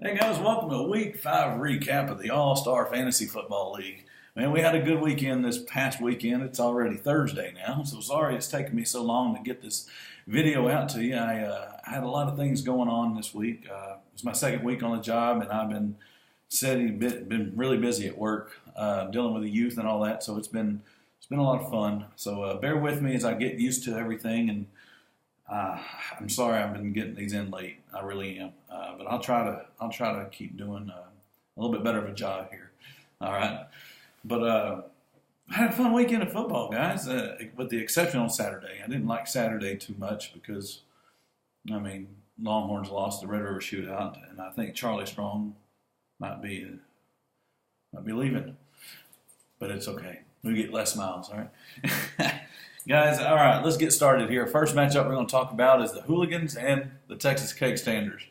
Hey guys, welcome to Week 5 recap of the All-Star Fantasy Football League. Man, we had a good weekend this past weekend. It's already Thursday now, so sorry it's taken me so long to get this video out to you. I had a lot of things going on this week. It's my second week on the job, and I've been been really busy at work, dealing with the youth and all that, so it's been a lot of fun. So bear with me as I get used to everything, and I'm sorry I've been getting these in late. I really am, but I'll try to keep doing a little bit better of a job here. All right, but I had a fun weekend of football, guys. With the exception on Saturday, I didn't like Saturday too much because, Longhorns lost the Red River Shootout, and I think Charlie Strong might be leaving, but it's okay. We get less miles, all right. Guys, all right, let's get started here. First matchup we're going to talk about is the Hooligans and the Texas Cake Standers.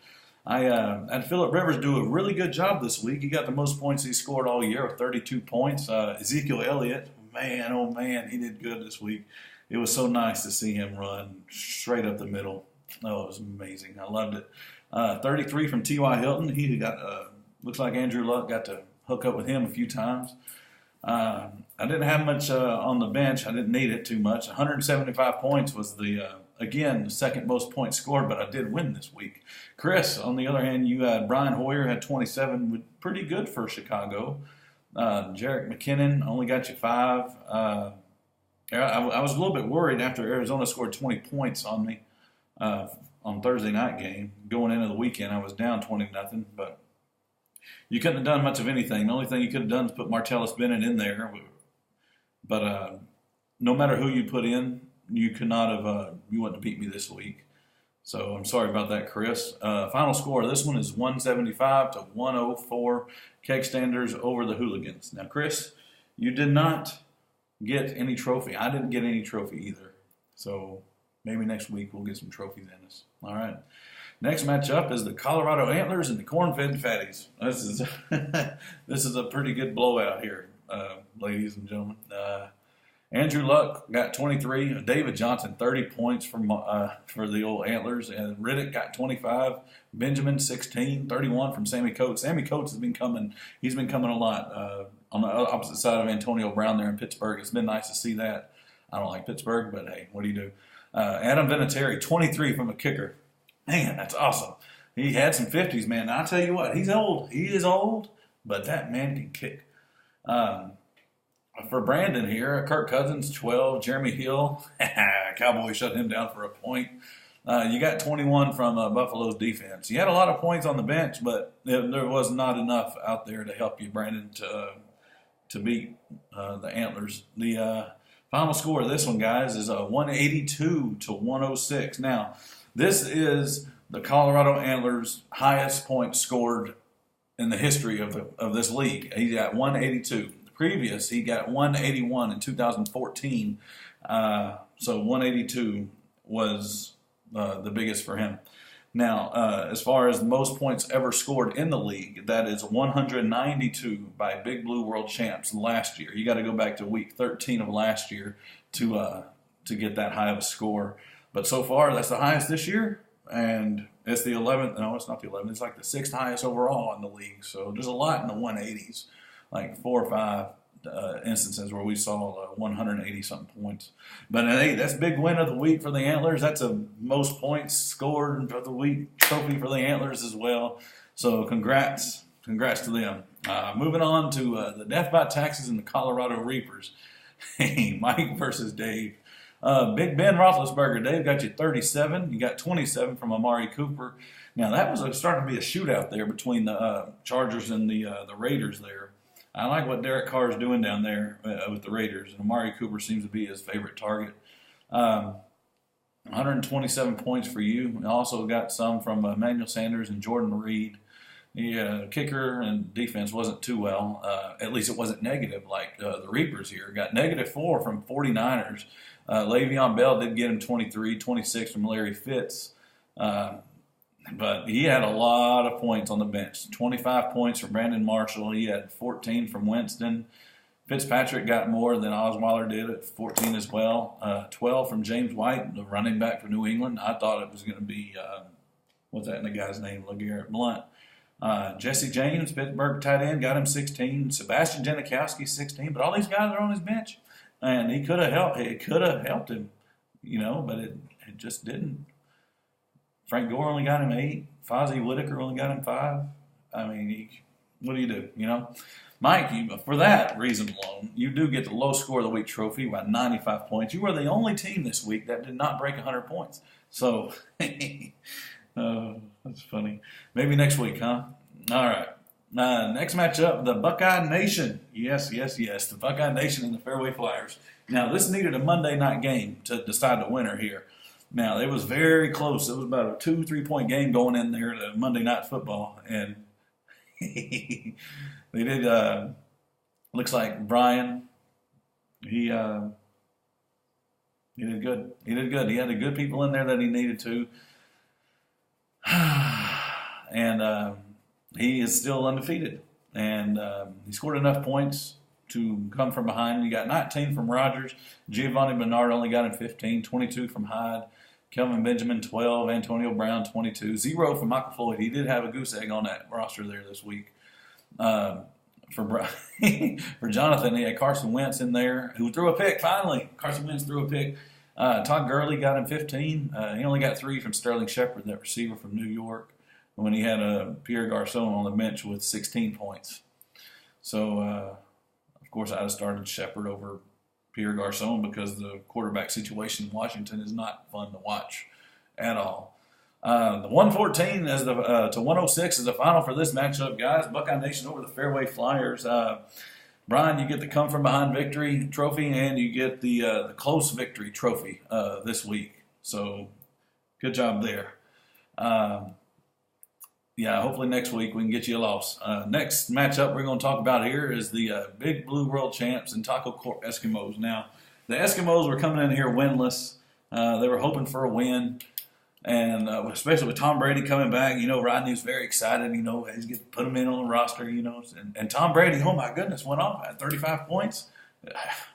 I had Phillip Rivers do a really good job this week. He got the most points he scored all year with 32 points. Ezekiel Elliott, man, oh man, he did good this week. It was so nice to see him run straight up the middle. Oh, it was amazing. I loved it. 33 from T.Y. Hilton. He got, looks like Andrew Luck got to hook up with him a few times. I didn't have much on the bench. I didn't need it too much. 175 points was the second most points scored, but I did win this week. Chris, on the other hand, you had Brian Hoyer had 27, pretty good for Chicago. Jerick McKinnon only got you 5. I was a little bit worried after Arizona scored 20 points on me on Thursday night game. Going into the weekend, I was down 20-0, but you couldn't have done much of anything. The only thing you could have done is put Martellus Bennett in there. But no matter who you put in, you could not have, you wouldn't have beat me this week. So I'm sorry about that, Chris. Final score of this one is 175 to 104. Cake Standers over the Hooligans. Now, Chris, you did not get any trophy. I didn't get any trophy either. So maybe next week we'll get some trophies in us. All right. Next matchup is the Colorado Antlers and the Corn-Fed Fatties. This is a pretty good blowout here, ladies and gentlemen. Andrew Luck got 23. David Johnson 30 points for the old Antlers, and Riddick got 25. Benjamin 16, 31 from Sammy Coates. Sammy Coates has been coming. He's been coming a lot on the opposite side of Antonio Brown there in Pittsburgh. It's been nice to see that. I don't like Pittsburgh, but hey, what do you do? Adam Vinatieri 23 from a kicker. Man, that's awesome. He had some 50s, man. I tell you what, he's old. He is old, but that man can kick. For Brandon here, Kirk Cousins, 12. Jeremy Hill, Cowboys shut him down for a point. You got 21 from Buffalo's defense. You had a lot of points on the bench, but there was not enough out there to help you, Brandon, to beat the Antlers. The final score of this one, guys, is 182 to 106. Now, this is the Colorado Antlers' highest points scored in the history of this league. He got 182. Previous, he got 181 in 2014. So 182 was the biggest for him. Now, as far as the most points ever scored in the league, that is 192 by Big Blue World Champs last year. You got to go back to week 13 of last year to get that high of a score. But so far, that's the highest this year, and it's the 11th. No, it's not the 11th. It's like the 6th highest overall in the league. So there's a lot in the 180s, like 4 or 5 instances where we saw 180-something points. But hey, that's a big win of the week for the Antlers. That's a most points scored for the week trophy for the Antlers as well. So congrats to them. Moving on to the Death by Taxes and the Colorado Reapers. Hey, Mike versus Dave. Big Ben Roethlisberger, Dave got you 37. You got 27 from Amari Cooper. Now, that was starting to be a shootout there between the Chargers and the Raiders there. I like what Derek Carr is doing down there with the Raiders, and Amari Cooper seems to be his favorite target. 127 points for you. You also got some from Emmanuel Sanders and Jordan Reed. The kicker and defense wasn't too well. At least it wasn't negative like the Reapers here. Got -4 from 49ers. Le'Veon Bell did get him 23, 26 from Larry Fitz. But he had a lot of points on the bench. 25 points from Brandon Marshall. He had 14 from Winston. Fitzpatrick got more than Osweiler did at 14 as well. 12 from James White, the running back for New England. I thought it was going to be, what's that in the guy's name? LeGarrette Blount. Jesse James, Pittsburgh tight end, got him 16. Sebastian Janikowski, 16. But all these guys are on his bench, and he could have helped. It could have helped him, but it just didn't. Frank Gore only got him 8. Fozzie Whitaker only got him 5. I mean, what do you do? Mike, for that reason alone, you do get the low score of the week trophy by 95 points. You were the only team this week that did not break 100 points. So, that's funny. Maybe next week, huh? All right. Next matchup, the Buckeye Nation. Yes. The Buckeye Nation and the Fairway Flyers. Now, this needed a Monday night game to decide the winner here. Now, it was very close. It was about a 2-3 point game going in there to Monday Night Football. And they did, looks like Brian, he did good. He did good. He had the good people in there that he needed to. And he is still undefeated. And he scored enough points to come from behind. He got 19 from Rogers. Giovanni Bernard only got him 15, 22 from Hyde. Kelvin Benjamin, 12. Antonio Brown, 22. 0 from Michael Floyd. He did have a goose egg on that roster there this week. For Jonathan, he had Carson Wentz in there, who threw a pick, finally. Carson Wentz threw a pick. Todd Gurley got him 15. He only got 3 from Sterling Shepard, that receiver from New York, when he had Pierre Garçon on the bench with 16 points. So, of course, I'd have started Shepard over Pierre Garçon because the quarterback situation in Washington is not fun to watch at all. The 114 is to 106 is the final for this matchup, guys. Buckeye Nation over the Fairway Flyers. Brian, you get the come from behind victory trophy, and you get the close victory trophy this week. So, good job there. Hopefully next week we can get you a loss. Next matchup we're going to talk about here is the Big Blue World Champs and Taco Corp Eskimos. Now, the Eskimos were coming in here winless. They were hoping for a win. And especially with Tom Brady coming back, Rodney was very excited, he's going to put him in on the roster, And Tom Brady, oh my goodness, went off at 35 points.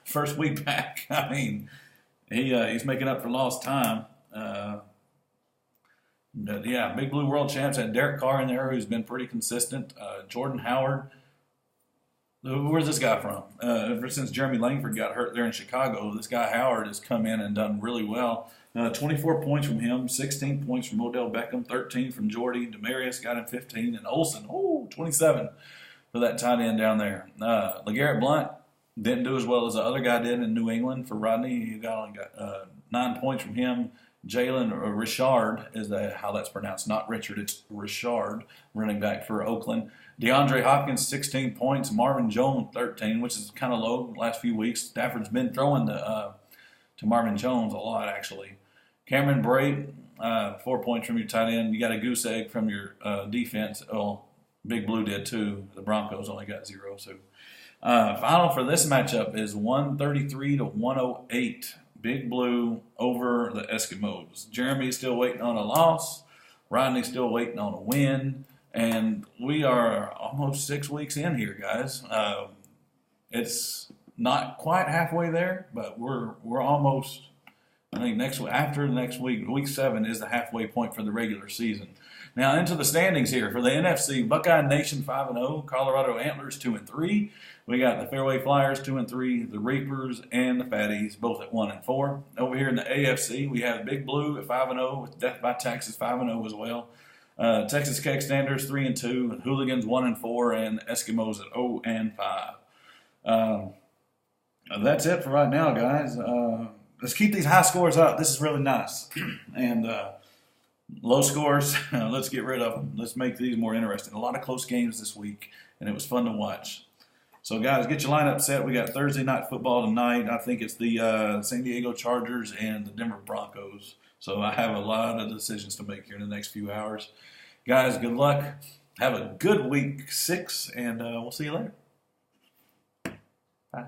First week back. I mean, he's making up for lost time. Big Blue World Champs had Derek Carr in there, who's been pretty consistent. Jordan Howard. Where's this guy from? Ever since Jeremy Langford got hurt there in Chicago, this guy Howard has come in and done really well. 24 points from him, 16 points from Odell Beckham, 13 from Jordy. Demarius got him 15, and Olsen, 27 for that tight end down there. LeGarrette Blount didn't do as well as the other guy did in New England for Rodney. He only got 9 points from him. Jalen Richard is how that's pronounced, not Richard, it's Richard, running back for Oakland. DeAndre Hopkins, 16 points. Marvin Jones, 13, which is kind of low the last few weeks. Stafford's been throwing to Marvin Jones a lot, actually. Cameron Brate, 4 points from your tight end. You got a goose egg from your defense. Oh, Big Blue did too. The Broncos only got 0. So, final for this matchup is 133 to 108. Big Blue over the Eskimos. Jeremy's still waiting on a loss. Rodney's still waiting on a win. And we are almost 6 weeks in here, guys. It's not quite halfway there, but we're almost. I think after next week, week 7 is the halfway point for the regular season. Now into the standings here for the NFC: Buckeye Nation 5-0, Colorado Antlers 2-3. We got the Fairway Flyers 2-3, the Reapers and the Fatties both at 1-4. Over here in the AFC, we have Big Blue at 5-0 with Death by Texas 5-0 as well. Texas Keg Standers 3-2, and Hooligans 1-4, and Eskimos at 0-5. That's it for right now, guys. Let's keep these high scores up. This is really nice. And low scores, let's get rid of them. Let's make these more interesting. A lot of close games this week, and it was fun to watch. So, guys, get your lineup set. We got Thursday night football tonight. I think it's the San Diego Chargers and the Denver Broncos. So I have a lot of decisions to make here in the next few hours. Guys, good luck. Have a good week 6, and we'll see you later. Bye.